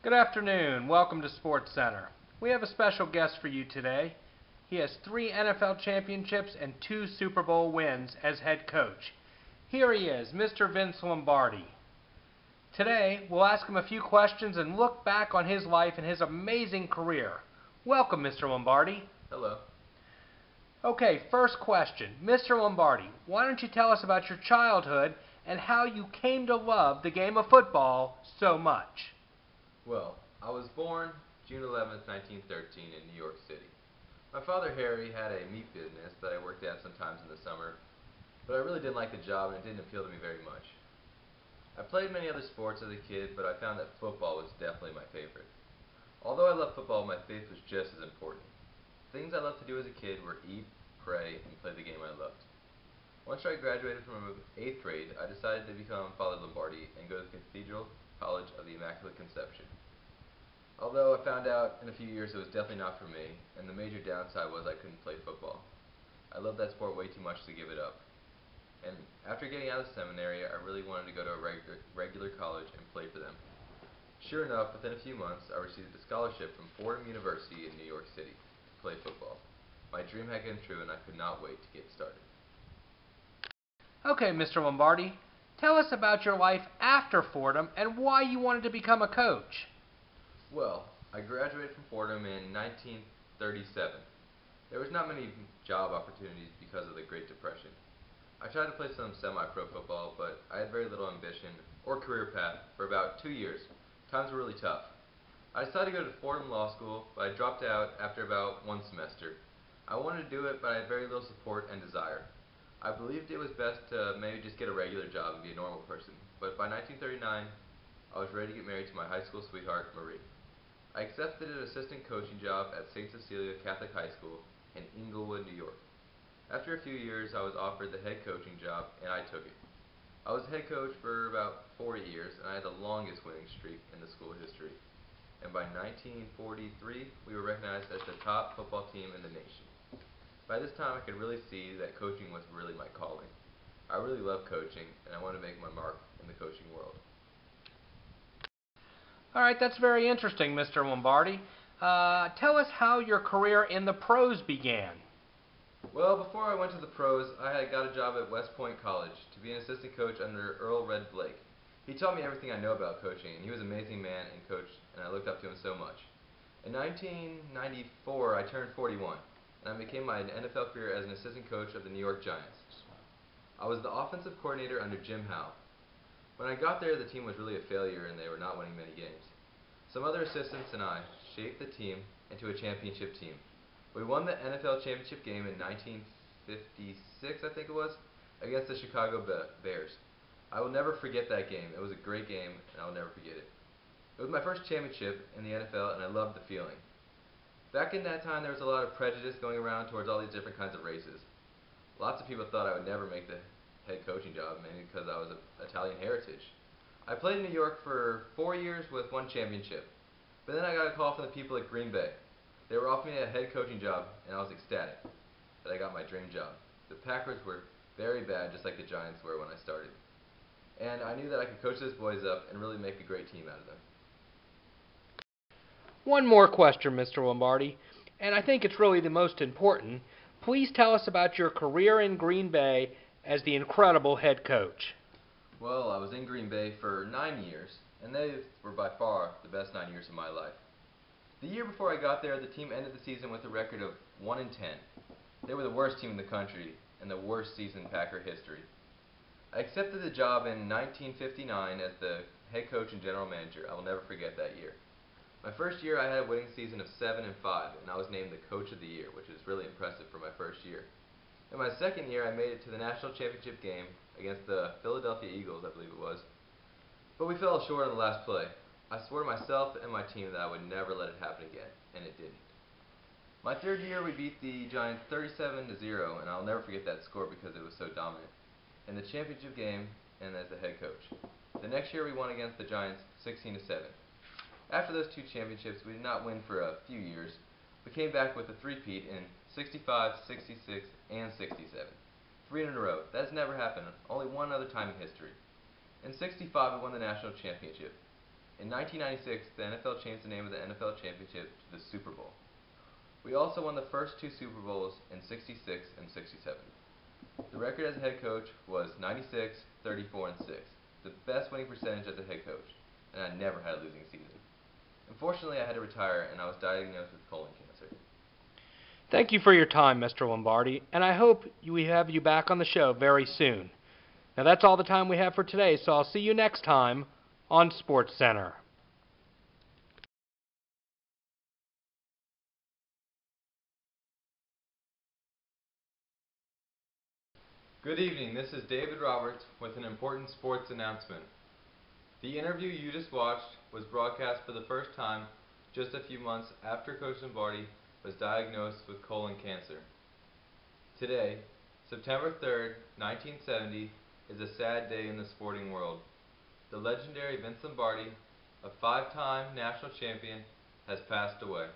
Good afternoon. Welcome to Sports Center. We have a special guest for you today. He has 3 NFL championships and 2 Super Bowl wins as head coach. Here he is, Mr. Vince Lombardi. Today, we'll ask him a few questions and look back on his life and his amazing career. Welcome, Mr. Lombardi. Hello. Okay, first question. Mr. Lombardi, why don't you tell us about your childhood and how you came to love the game of football so much? Well, I was born June 11th, 1913 in New York City. My father, Harry, had a meat business that I worked at sometimes in the summer, but I really didn't like the job and it didn't appeal to me very much. I played many other sports as a kid, but I found that football was definitely my favorite. Although I loved football, my faith was just as important. Things I loved to do as a kid were eat, pray, and play the game I loved. Once I graduated from 8th grade, I decided to become Father Lombardi and go to the Cathedral College of the Immaculate Conception. Although I found out in a few years it was definitely not for me, and the major downside was I couldn't play football. I loved that sport way too much to give it up. And after getting out of the seminary, I really wanted to go to a regular college and play for them. Sure enough, within a few months, I received a scholarship from Fordham University in New York City to play football. My dream had come true and I could not wait to get started. Okay, Mr. Lombardi, tell us about your life after Fordham and why you wanted to become a coach. Well, I graduated from Fordham in 1937. There was not many job opportunities because of the Great Depression. I tried to play some semi-pro football, but I had very little ambition or career path for about 2 years. Times were really tough. I decided to go to Fordham Law School, but I dropped out after about 1 semester. I wanted to do it, but I had very little support and desire. I believed it was best to maybe just get a regular job and be a normal person, but by 1939, I was ready to get married to my high school sweetheart, Marie. I accepted an assistant coaching job at St. Cecilia Catholic High School in Englewood, New York. After a few years, I was offered the head coaching job, and I took it. I was head coach for about 4 years, and I had the longest winning streak in the school history. And by 1943, we were recognized as the top football team in the nation. By this time, I could really see that coaching was really my calling. I really love coaching, and I want to make my mark in the coaching world. All right, that's very interesting, Mr. Lombardi. Tell us how your career in the pros began. Well, before I went to the pros, I had got a job at West Point College to be an assistant coach under Earl Red Blake. He taught me everything I know about coaching, and he was an amazing man and coach, and I looked up to him so much. In 1994, I turned 41, and I began my NFL career as an assistant coach of the New York Giants. I was the offensive coordinator under Jim Howe. When I got there, the team was really a failure, and they were not winning many games. Some other assistants and I shaped the team into a championship team. We won the NFL championship game in 1956, I think it was, against the Chicago Bears. I will never forget that game. It was a great game, and I will never forget it. It was my first championship in the NFL, and I loved the feeling. Back in that time, there was a lot of prejudice going around towards all these different kinds of races. Lots of people thought I would never make the head coaching job, mainly because I was of Italian heritage. I played in New York for 4 years with 1 championship, but then I got a call from the people at Green Bay. They were offering me a head coaching job, and I was ecstatic that I got my dream job. The Packers were very bad, just like the Giants were when I started. And I knew that I could coach those boys up and really make a great team out of them. One more question, Mr. Lombardi, and I think it's really the most important. Please tell us about your career in Green Bay as the incredible head coach. Well, I was in Green Bay for 9 years, and they were by far the best 9 years of my life. The year before I got there, the team ended the season with a record of 1-10. They were the worst team in the country and the worst season in Packer history. I accepted the job in 1959 as the head coach and general manager. I will never forget that year. My first year, I had a winning season of 7-5, and I was named the Coach of the Year, which is really impressive for my first year. In my second year, I made it to the national championship game against the Philadelphia Eagles, I believe it was. But we fell short on the last play. I swore to myself and my team that I would never let it happen again, and it didn't. My third year, we beat the Giants 37-0, and I'll never forget that score because it was so dominant. In the championship game and as the head coach. The next year, we won against the Giants 16-7. After those 2 championships, we did not win for a few years. We came back with a three-peat in 65, 66, and 67. 3 in a row. That has never happened, only one other time in history. In 65, we won the national championship. In 1996, the NFL changed the name of the NFL Championship to the Super Bowl. We also won the first two Super Bowls in '66 and '67. The record as a head coach was 96, 34, and 6, the best winning percentage as a head coach, and I never had a losing season. Unfortunately, I had to retire, and I was diagnosed with colon cancer. Thank you for your time, Mr. Lombardi, and I hope we have you back on the show very soon. Now that's all the time we have for today, so I'll see you next time on SportsCenter. Good evening, this is David Roberts with an important sports announcement. The interview you just watched was broadcast for the first time just a few months after Coach Lombardi was diagnosed with colon cancer. Today, September 3rd, 1970, is a sad day in the sporting world. The legendary Vince Lombardi, a five-time national champion, has passed away.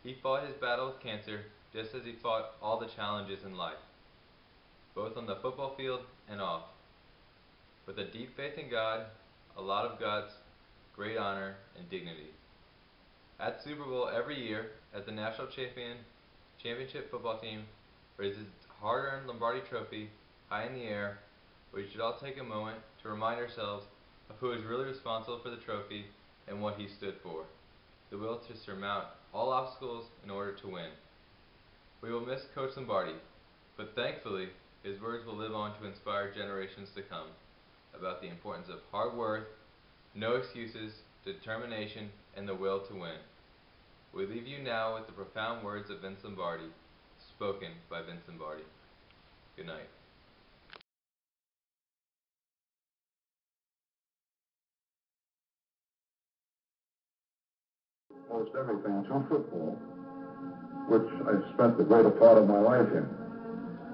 He fought his battle with cancer just as he fought all the challenges in life, both on the football field and off. With a deep faith in God, a lot of guts, great honor, and dignity. At Super Bowl every year, as the national championship football team raises its hard-earned Lombardi trophy high in the air, we should all take a moment to remind ourselves of who is really responsible for the trophy and what he stood for, the will to surmount all obstacles in order to win. We will miss Coach Lombardi, but thankfully, his words will live on to inspire generations to come about the importance of hard work, no excuses, determination, and the will to win. We leave you now with the profound words of Vince Lombardi, spoken by Vince Lombardi. Good night. Most everything to football, which I spent the greater part of my life in.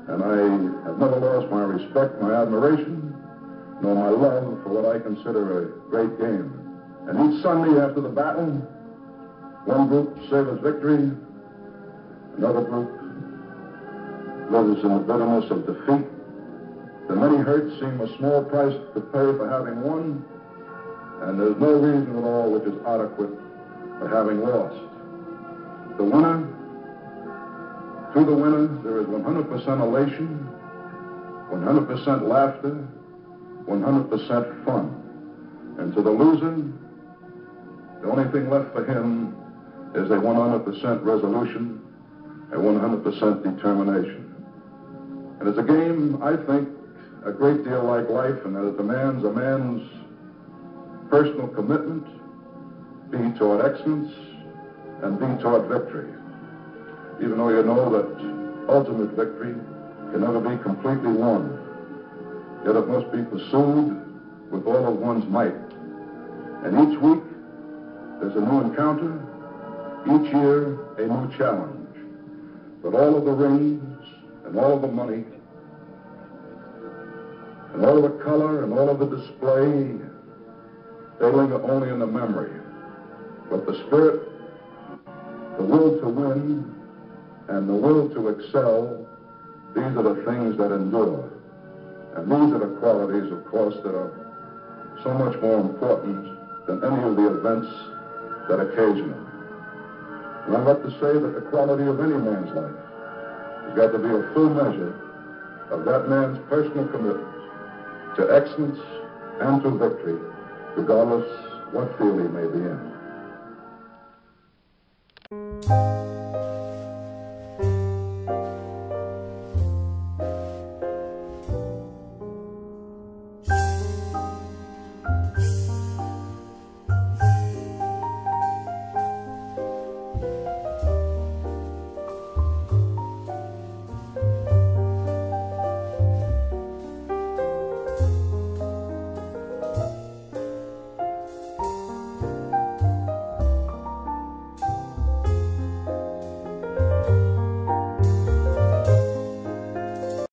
And I have never lost my respect, my admiration, nor my love for what I consider a great game. And each Sunday after the battle, one group savors victory, another group lives in the bitterness of defeat. The many hurts seem a small price to pay for having won, and there's no reason at all which is adequate for having lost. The winner, to the winner, there is 100% elation, 100% laughter, 100% fun. And to the loser, the only thing left for him is a 100% resolution, a 100% determination. And it's a game, I think, a great deal like life, and that it demands a man's personal commitment, be toward excellence, and be toward victory. Even though you know that ultimate victory can never be completely won, yet it must be pursued with all of one's might. And each week, there's a new encounter, each year, a new challenge. But all of the rings, and all of the money, and all of the color, and all of the display, they linger only in the memory. But the spirit, the will to win, and the will to excel, these are the things that endure. And these are the qualities, of course, that are so much more important than any of the events that occasion them. And I'd like to say that the quality of any man's life has got to be a full measure of that man's personal commitment to excellence and to victory, regardless what field he may be in.